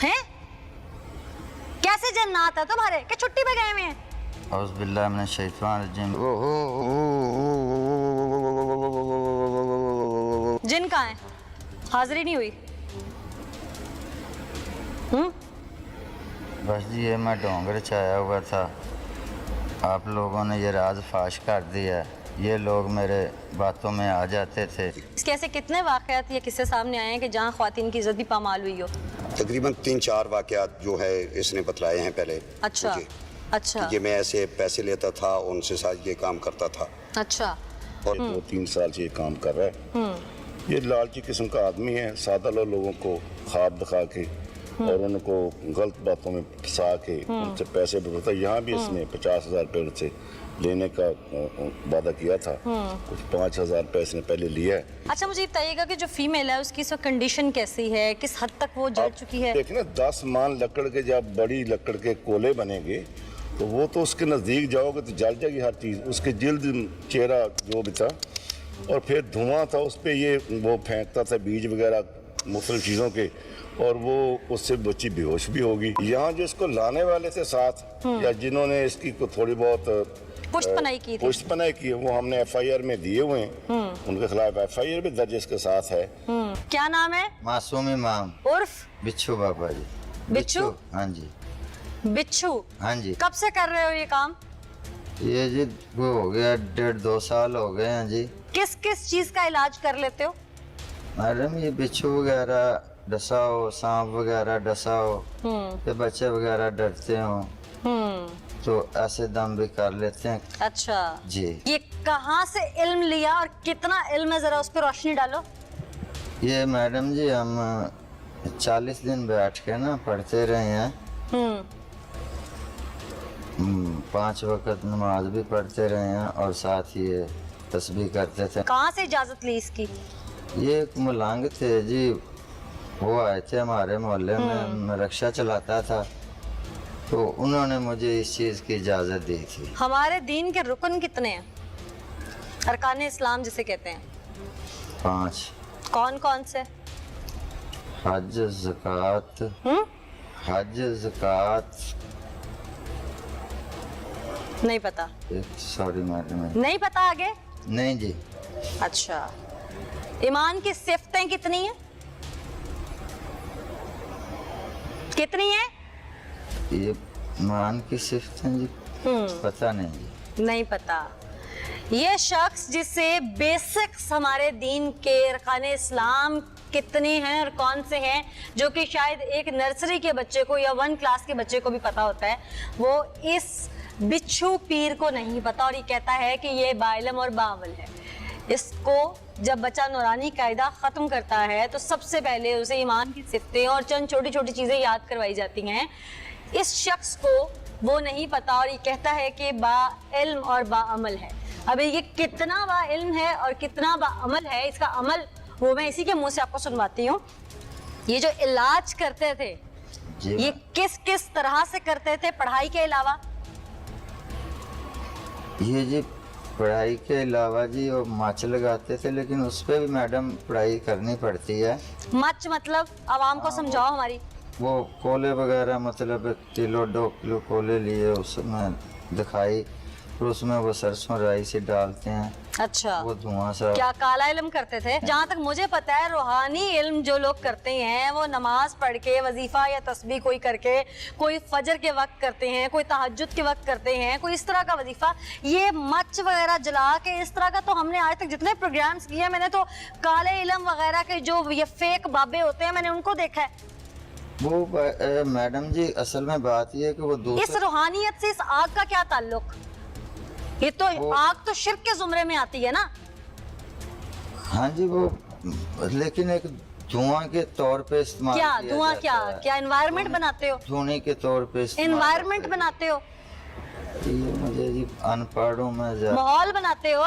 हैं? कैसे जन्नत है तुम्हारे कि छुट्टी पे गए हुए हैं? औज़ुबिल्लाहि मिनश शैतानिर रजीम। जिन कहाँ है? हाजिरी नहीं हुई। बस जी ये मैं डोंगर से आया हुआ था, आप लोगों ने ये राज फाश कर दिया। ये लोग मेरे बातों में आ जाते थे। इसके ऐसे कितने वाक़यात या किस्से सामने आए हैं कि जहाँ ख्वातीन की इज्जत भी पामाल हुई हो? तकरीबन 3-4 वाक़यात जो है इसने बतलाए हैं पहले। अच्छा अच्छा। ये मैं ऐसे पैसे लेता था, उनसे साथ ये काम करता था। अच्छा। और 2-3 साल से ये काम कर रहा है। ये लालची किस्म का आदमी है, सादा लोगों को ख्वाब दिखा के और उनको गलत बातों में फंसा के उनसे पैसे बढ़ता। यहाँ भी इसने 50,000 रुपये उनसे लेने का वादा किया था। कुछ 5,000 रुपये इसने पहले लिया है। अच्छा मुझे बताइएगा कि जो फीमेल है उसकी कंडीशन कैसी है, किस हद तक वो जल चुकी है? देखिए ना, 10 मान लकड़ के जब बड़ी लकड़ के कोले बनेंगे तो वो तो उसके नज़दीक जाओगे तो जल जाएगी हर चीज़, उसके जिल्द चेहरा जो भी था। और फिर धुआं था उस पर, ये वो फेंकता था बीज वगैरह मुख्तलिफ चीज़ों के, और वो उससे बच्ची बेहोश भी होगी। यहाँ जो इसको लाने वाले थे साथ या जिन्होंने इसकी को थोड़ी बहुत पुष्टपनाई की है, वो हमने FIR में दिए हुए हैं। उनके खिलाफ FIR भी दर्ज इसके साथ है। क्या नाम है? मासूम इमाम उर्फ बिच्छू बाबा जी। बिच्छू? हाँ जी। बिच्छू? हाँ जी। कब से कर रहे हो ये काम? ये जी वो हो गया 1.5-2 साल हो गए हैं जी। किस किस चीज का इलाज कर लेते हो? मैडम ये बिच्छू वगैरह डसा हो, सांप वगैरह डसा हो, तो बच्चे वगैरह डरते हो तो ऐसे दम भी कर लेते हैं। अच्छा जी। ये कहाँ से इल्म लिया और कितना इल्म है, जरा उस पर रोशनी डालो। ये मैडम जी हम 40 दिन बैठ के ना पढ़ते रहे हैं। 5 वक्त नमाज भी पढ़ते रहे हैं और साथ ही ये तस्बीह करते थे। कहाँ से इजाजत ली इसकी? ये एक मलंग थे जी, वो आए थे हमारे मोहल्ले में, मैं रिक्शा चलाता था तो उन्होंने मुझे इस चीज़ की इजाज़त दी थी। हमारे दीन के रुकन कितने हैं? अरकान इस्लाम जिसे कहते हैं 5। कौन कौन से? हज, ज़कात। हज, ज़कात। नहीं पता। Sorry madam. नहीं पता आगे? नहीं जी। अच्छा। ईमान की सिफतें कितनी हैं? कितनी है? ये ईमान की सिफतें जी पता नहीं जी। नहीं पता। ये शख्स जिसे बेसिक्स हमारे दीन के अरकान इस्लाम कितने हैं और कौन से हैं, जो कि शायद एक नर्सरी के बच्चे को या 1 क्लास के बच्चे को भी पता होता है, वो इस बिच्छू पीर को नहीं पता और ये कहता है कि ये बाइलम और बावल है। इसको जब बच्चा नूरानी कायदा ख़त्म करता है तो सबसे पहले उसे ईमान की सिफतें और चंद छोटी छोटी चीज़ें याद करवाई जाती हैं। इस शख्स को वो नहीं पता और ये कहता है कि बा-इल्म और बाअमल है। अब ये कितना बा-इल्म है और कितना बाअमल है, इसका अमल वो मैं इसी के मुंह से आपको सुनवाती हूँ। ये जो इलाज करते थे ये किस किस तरह से करते थे पढ़ाई के अलावा? ये जी पढ़ाई के अलावा जी वो मच लगाते थे, लेकिन उस पर भी मैडम पढ़ाई करनी पड़ती है। मच मतलब आवाम को समझाओ हमारी। वो कोले वगैरह मतलब 1 किलो 2 किलो कोले लिए, उसमें दिखाई, फिर उसमें वो सरसों राई से डालते हैं। अच्छा। वो धुआं सा। क्या काला इल्म करते थे? जहाँ तक मुझे पता है रूहानी इल्म जो लोग करते हैं वो नमाज पढ़ के, वजीफा या तस्बीह कोई करके, कोई फजर के वक्त करते हैं, कोई तहज्जुद के वक्त करते हैं, कोई इस तरह का वजीफा। ये मच वगैरह जला के इस तरह का तो हमने आज तक जितने प्रोग्राम्स किए हैं, मैंने तो काले इल्म वगैरह के जो ये फेक बाबे होते हैं मैंने उनको देखा है। वो मैडम जी असल में बात ये है कि वो इस रूहानियत से इस आग का क्या ताल्लुक? ये तो आग तो शिर्क के जुमरे में आती है ना। हाँ जी, वो लेकिन एक धुआं के तौर पे इस्तेमाल क्या किया धुआं? जाता है। क्या एनवायरनमेंट बनाते हो? धुएं के तौर पे एनवायरनमेंट बनाते हो? ये मुझे जी अनपढ़ हूँ मैं। माहौल बनाते हो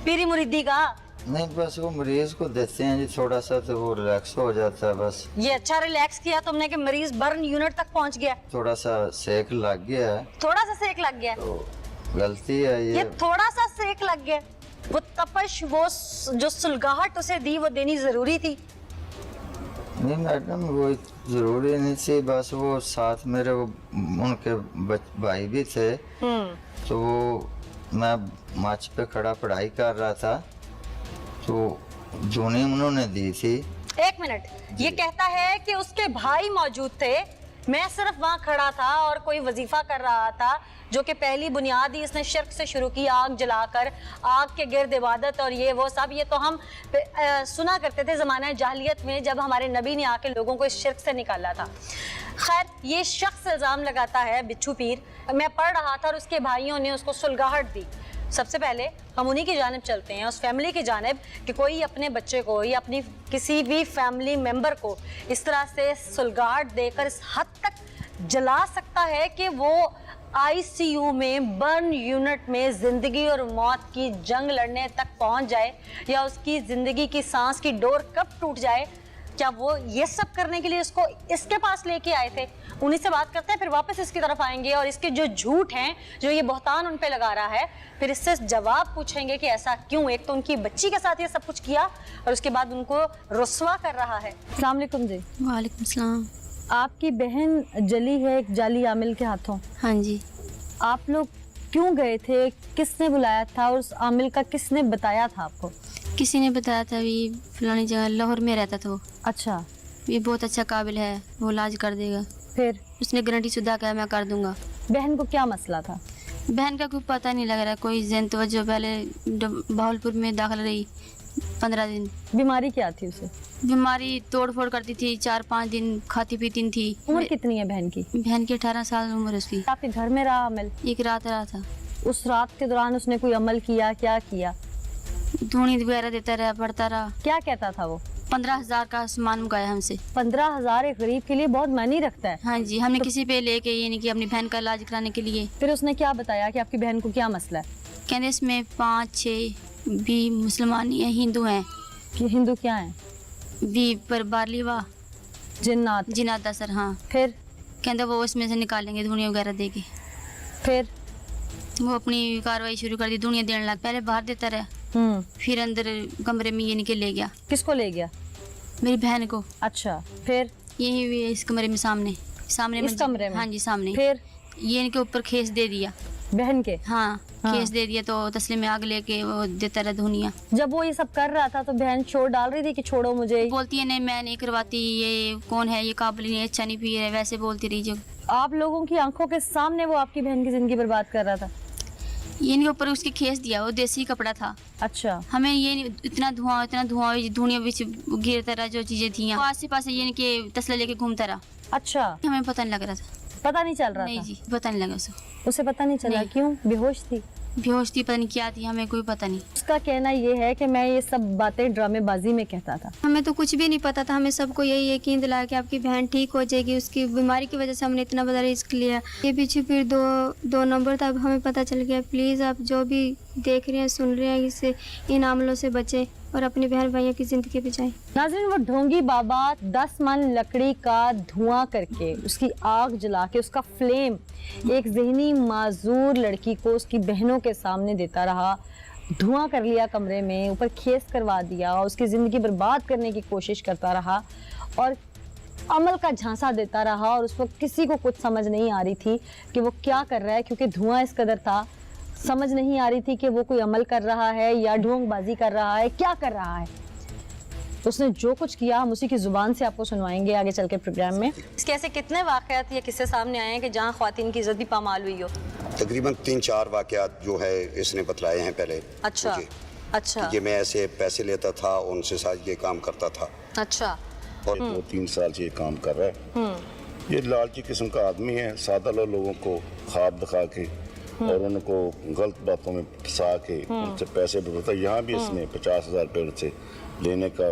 पीरी मुरीदी का? नहीं, बस वो मरीज को देते हैं जी थोड़ा सा तो वो रिलैक्स हो जाता है बस। ये अच्छा रिलैक्स किया तुमने कि मरीज बर्न यूनिट तक पहुंच गया। थोड़ा सा सेक लग गया है। थोड़ा सा सेक लग गया तो गलती है ये थोड़ा सा सेक लग गया। वो तपश, वो जो सुलगाहट उसे दी वो देनी जरूरी थी। नहीं मैडम, वो ज़रूरी नहीं थी, बस वो साथ मेरे वो उनके भाई भी थे, तो वो मैं मंच पे खड़ा पढ़ाई कर रहा था, तो धुनी उन्होंने दी थी। एक मिनट, ये कहता है कि उसके भाई मौजूद थे, मैं सिर्फ वहां खड़ा था और कोई वजीफा कर रहा था, जो कि पहली बुनियाद ही इसने शिर्क से शुरू की, आग जलाकर, आग के गिर्द इबादत और ये वो सब। ये तो हम सुना करते थे ज़माना जाहिलियत में, जब हमारे नबी ने आके लोगों को इस शिर्क से निकाला था। खैर, ये शख्स इल्ज़ाम लगाता है बिच्छू पीर, मैं पढ़ रहा था और उसके भाइयों ने उसको सुलगाहट दी। सबसे पहले हम उन्हीं की जानिब चलते हैं, उस फैमिली की जानिब, कि कोई अपने बच्चे को या अपनी किसी भी फैमिली मेंबर को इस तरह से सुलगाहट देकर इस हद तक जला सकता है कि वो आईसीयू में, बर्न यूनिट में जिंदगी और मौत की जंग लड़ने तक पहुंच जाए, या उसकी जिंदगी की सांस की डोर कब टूट जाए। क्या वो ये सब करने के लिए इसको इसके पास लेके आए थे? उन्हीं से बात करते हैं, फिर वापस इसकी तरफ आएंगे और इसके जो झूठ हैं, जो ये बहतान उन पे लगा रहा है, फिर इससे जवाब पूछेंगे कि ऐसा क्यों। एक तो उनकी बच्ची के साथ ये सब कुछ किया और उसके बाद उनको रुस्वा कर रहा है। अस्सलाम वालेकुम जी। वालेकुम सलाम। आपकी बहन जली है एक जाली आमिल के हाथों। हाँ जी। आप लोग क्यों गए थे? किसने बुलाया था और उस आमिल का किसने बताया था आपको? किसी ने बताया था, ये फलानी जगह लाहौर में रहता था वो। अच्छा। ये बहुत अच्छा काबिल है, वो इलाज कर देगा। फिर उसने गारंटी शुदा कहा मैं कर दूंगा। बहन को क्या मसला था? बहन का कोई पता नहीं लग रहा, कोई जन तवज्जो, पहले बहावलपुर में दाखिल रही 15 दिन। बीमारी क्या थी उसे? बीमारी तोड़ फोड़ करती थी, 4-5 दिन खाती पीती थी। उम्र कितनी है बहन की? बहन की 18 साल उम्र उसकी। आपके घर में रहा अमल? एक रात रहा था। उस रात के दौरान उसने कोई अमल किया? क्या किया? धूनी वगैरह देता रहा, पढ़ता रहा। क्या कहता था वो? 15,000 का सामान मंगाया हमसे। 15,000 एक गरीब के लिए बहुत मायने रखता है। हाँ जी, हमने किसी पे लेके ये नहीं कि अपनी बहन का इलाज कराने के लिए। फिर उसने क्या बताया कि आपकी बहन को क्या मसला है? कहते इसमें 5-6 भी मुसलमान या हिंदू हैं। कि हिंदू क्या है? भी पर बारलीवा जिन्नात दा सर। हाँ। फिर कहते वो उसमें से निकालेंगे धुनिया वगैरह दे के। फिर वो अपनी कार्रवाई शुरू कर दी, धुनिया देने लग। पहले बाहर देता रहा, फिर अंदर कमरे में ये निकल ले गया। किसको ले गया? मेरी बहन को। अच्छा। फिर यही हुई इस कमरे में, सामने इस कमरे में? हाँ जी, सामने। फिर ये इनके ऊपर खेस दे दिया बहन के। हाँ, केस दे दिया, तो तस्लीम में आग लेके वो देता रहा धुनिया। जब वो ये सब कर रहा था तो बहन छोड़ डाल रही थी कि छोड़ो मुझे? बोलती है नहीं मैं नहीं करवाती, ये कौन है, ये काबिल नहीं, अच्छा नहीं पी रहा है, वैसे बोलती रही। जो आप लोगों की आंखों के सामने वो आपकी बहन की जिंदगी बर्बाद कर रहा था? ये इनके ऊपर उसके खेस दिया, वो देसी कपड़ा था। अच्छा। हमें ये इतना धुआं धुनिया बीच गिरता रहा, जो चीजें थी आस पास, ये इनके तसला लेके घूमता रहा। अच्छा। हमें पता नहीं लग रहा था। पता नहीं चल रहा नहीं था? जी, पता नहीं लगा उसे पता नहीं चला? नहीं। क्यों? बेहोश थी? बेहोश थी, पता नहीं क्या थी, हमें कोई पता नहीं। उसका कहना ये है कि मैं ये सब बातें ड्रामेबाजी में कहता था। हमें तो कुछ भी नहीं पता था, हमें सबको यही यकीन दिलाया कि आपकी बहन ठीक हो जाएगी। उसकी बीमारी की वजह से हमने इतना बड़ा रिस्क लिया। ये पीछे फिर दो नंबर था, अब हमें पता चल गया। प्लीज़ आप जो भी देख रहे हैं, सुन रहे हैं, इससे इन अमलों से बचें और अपने बहन भाइयों की ज़िंदगी बचाएं। नाज़रीन, वो ढोंगी बाबा 10 मन लकड़ी का धुआं करके, उसकी आग जला के, उसका फ्लेम एक जहनी माजूर लड़की को उसकी बहनों के सामने देता रहा, धुआं कर लिया कमरे में, ऊपर खेस करवा दिया, उसकी ज़िंदगी बर्बाद करने की कोशिश करता रहा और अमल का झांसा देता रहा। और उस वक्त किसी को कुछ समझ नहीं आ रही थी कि वो क्या कर रहा है, क्योंकि धुआं इस कदर था, समझ नहीं आ रही थी कि वो कोई अमल कर रहा है या ढोंगबाजी कर रहा है, क्या कर रहा है। उसने जो कुछ किया हम उसी की जुबान से आपको सुनवाएंगे आगे चल के प्रोग्राम में। इसके ऐसे कितने वाकयात या किस्से सामने आए हैं कि जहां ख्वातीन की इज्जत भी पामाल हुई हो? तकरीबन 3-4 वाकयात जो है इसने बतलाए हैं पहले। अच्छा। मुझे। अच्छा। ये मैं ऐसे पैसे लेता था, उनसे साथ ये काम करता था। अच्छा। और 2-3 साल से ये काम कर रहा है। ये लालची किस्म का आदमी है, सादा लोगों को ख्वाब दिखा के और उनको गलत बातों में फंसा के उनसे पैसे बुलाता। यहाँ भी इसने 50,000 रुपये उनसे लेने का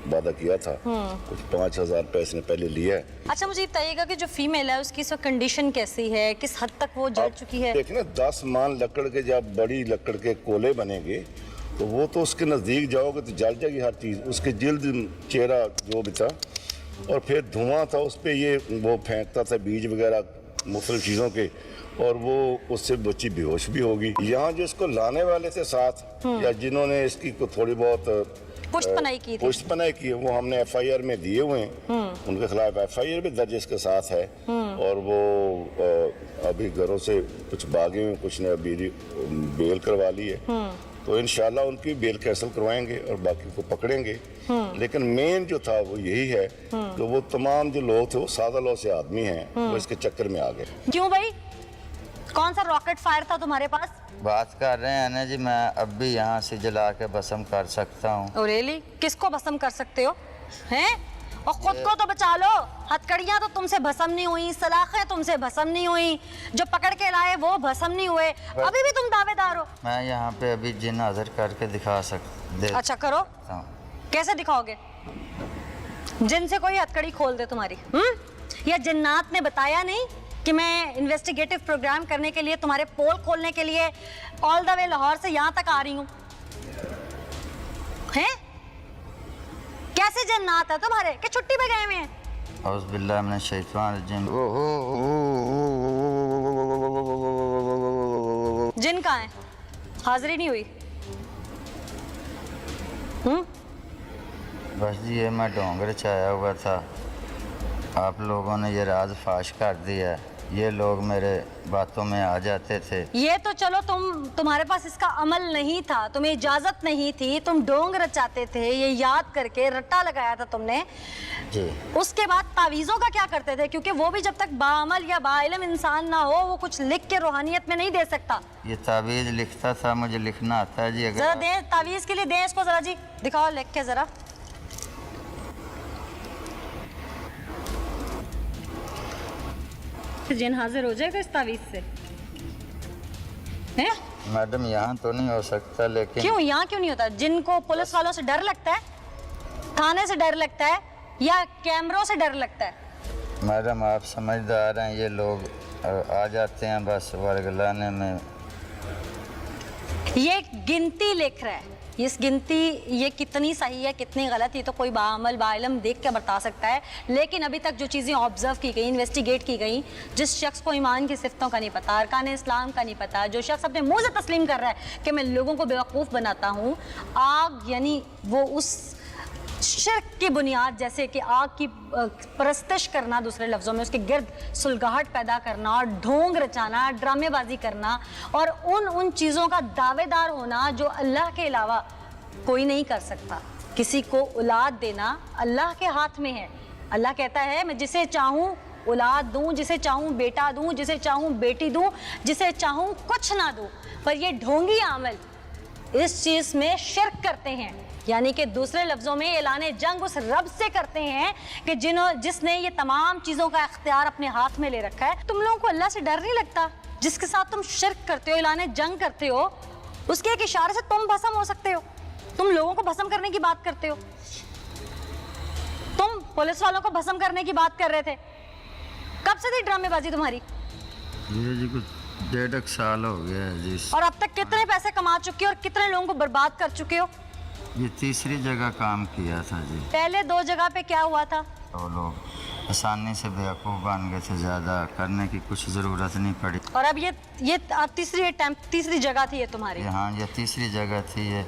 वादा किया था, कुछ 5,000 रुपये इसने पहले लिया है। अच्छा, मुझे बताइएगा कि जो फीमेल है उसकी कंडीशन कैसी है, किस हद तक वो जल चुकी है? देखना 10 मान लकड़ के जब बड़ी लकड़ के कोले बनेंगे तो वो तो उसके नज़दीक जाओगे तो जल जाएगी हर चीज़, उसके जिल्द चेहरा जो भी था। और फिर धुआं था उस पर, ये वो फेंकता था बीज वगैरह मुख्तलिफ चीज़ों के, और वो उससे बच्ची बेहोश भी होगी। यहाँ जो इसको लाने वाले थे साथ या जिन्होंने इसकी को थोड़ी बहुत पुष्टपनाही की थी। पुष्टपनाही की है, वो हमने FIR में दिए हुए हैं। उनके खिलाफ FIR भी दर्ज इसके साथ है। और वो अभी घरों से कुछ भागे हुए, कुछ ने अभी बेल करवा ली है। तो इंशाल्लाह उनकी बेल कैंसिल करवाएंगे और बाकी को पकड़ेंगे। लेकिन मेन जो था वो यही है कि वो तमाम जो लोग थे वो सादा लौ से आदमी हैं, वो इसके चक्कर में आ गए। क्यों भाई, कौन सा रॉकेट फायर था तुम्हारे पास? बात कर रहे हैं ना जी, मैं अब भी यहाँ से जला के भस्म कर सकता हूँ। Oh really? किसको भस्म कर सकते हो हैं? और खुद को तो बचा लो। हथकड़ियां तो तुमसे भस्म नहीं हुई, सलाखें तुमसे भस्म नहीं हुई, जो पकड़ के लाए वो भस्म नहीं हुए, अभी भी तुम दावेदार हो। मैं यहाँ पे अभी जिन हाजिर करके दिखा सकता। अच्छा करो, कैसे दिखाओगे? जिन से कोई हथकड़ी खोल दे तुम्हारी? या जिन्नात ने बताया नहीं कि मैं इन्वेस्टिगेटिव प्रोग्राम करने के लिए, तुम्हारे पोल खोलने के लिए ऑल द वे लाहौर से यहाँ तक आ रही हूँ? हैं? कैसे जन्नात है तुम्हारे कि छुट्टी पे गए हुए हैं? औज़ बिल्लाहि मिनश शैतानिर रजीम। जिन कहाँ है? हाजिरी नहीं हुई? बस जी ये मैं डोंगर छाया हुआ था, आप लोगों ने ये राज फाश कर दिया। ये लोग मेरे बातों में आ जाते थे। ये तो चलो तुम्हारे पास इसका अमल नहीं था, तुम्हें इजाजत नहीं थी, तुम ढोंग रचाते थे, ये याद करके रट्टा लगाया था तुमने जी। उसके बाद तावीज़ों का क्या करते थे? क्योंकि वो भी जब तक बाअमल या बाइल्म इंसान ना हो, वो कुछ लिख के रूहानियत में नहीं दे सकता। ये तावीज़ लिखता था, मुझे लिखना आता है जी। जरा दे तावीज़ के लिए, दे इसको जरा जी, दिखाओ लिख के जरा। जिन हाजिर हो जाएगा इस तावीज़ से? हैं? मैडम यहाँ तो नहीं हो सकता, लेकिन क्यों यहाँ क्यों नहीं होता? जिनको पुलिस वालों से डर लगता है, थाने से डर लगता है, या कैमरों से डर लगता है? मैडम आप समझदार हैं, ये लोग आ जाते हैं बस वर्गलाने में। ये गिनती लिख रहा है, इस गिनती ये कितनी सही है कितनी गलत, ये तो कोई बाअमल बाइल्म देख के बता सकता है। लेकिन अभी तक जो चीज़ें ऑब्जर्व की गई, इन्वेस्टिगेट की गई, जिस शख्स को ईमान की सिफ्तों का नहीं पता, अरकान इस्लाम का नहीं पता, जो शख्स अपने मुंह से तस्लीम कर रहा है कि मैं लोगों को बेवकूफ़ बनाता हूँ, आग यानी वो उस शिर्क की बुनियाद, जैसे कि आग की परस्तिश करना, दूसरे लफ्ज़ों में उसके गिर्द सुलगाहट पैदा करना और ढोंग रचाना, ड्रामेबाजी करना और उन चीज़ों का दावेदार होना जो अल्लाह के अलावा कोई नहीं कर सकता। किसी को औलाद देना अल्लाह के हाथ में है। अल्लाह कहता है मैं जिसे चाहूँ औलाद दूँ, जिसे चाहूँ बेटा दूँ, जिसे चाहूँ बेटी दूँ, जिसे चाहूँ कुछ ना दूँ। पर ये ढोंगी अमल इस चीज़ में शिर्क करते हैं, यानी कि दूसरे लफ्ज़ों में ऐलाने जंग उस रब से करते हैं कि जिसने ये तमाम चीज़ों का इख्तियार अपने हाथ में ले रखा है। तुम लोगों को अल्लाह से डर नहीं लगता? जिसके साथ तुम शिर्क करते हो, ऐलाने जंग करते हो, उसके एक इशारे से तुम भस्म हो सकते हो। तुम लोगों को भस्म करने की बात करते हो, तुम पुलिस वालों को भस्म करने की बात कर रहे थे। कब से थी ड्रामेबाजी तुम्हारी? ये जी कुछ 1.5 साल हो गया है जी। और अब तक कितने पैसे कमा चुके हो और कितने लोगों को बर्बाद कर चुके हो? ये तीसरी जगह काम किया था जी। पहले 2 जगह पे क्या हुआ था? तो लोग आसानी से बेवकूफ़ बन गए थे, ज़्यादा करने की कुछ ज़रूरत नहीं पड़ी। और अब ये तीसरी जगह थी ये तुम्हारी? हाँ ये तीसरी जगह थी ये।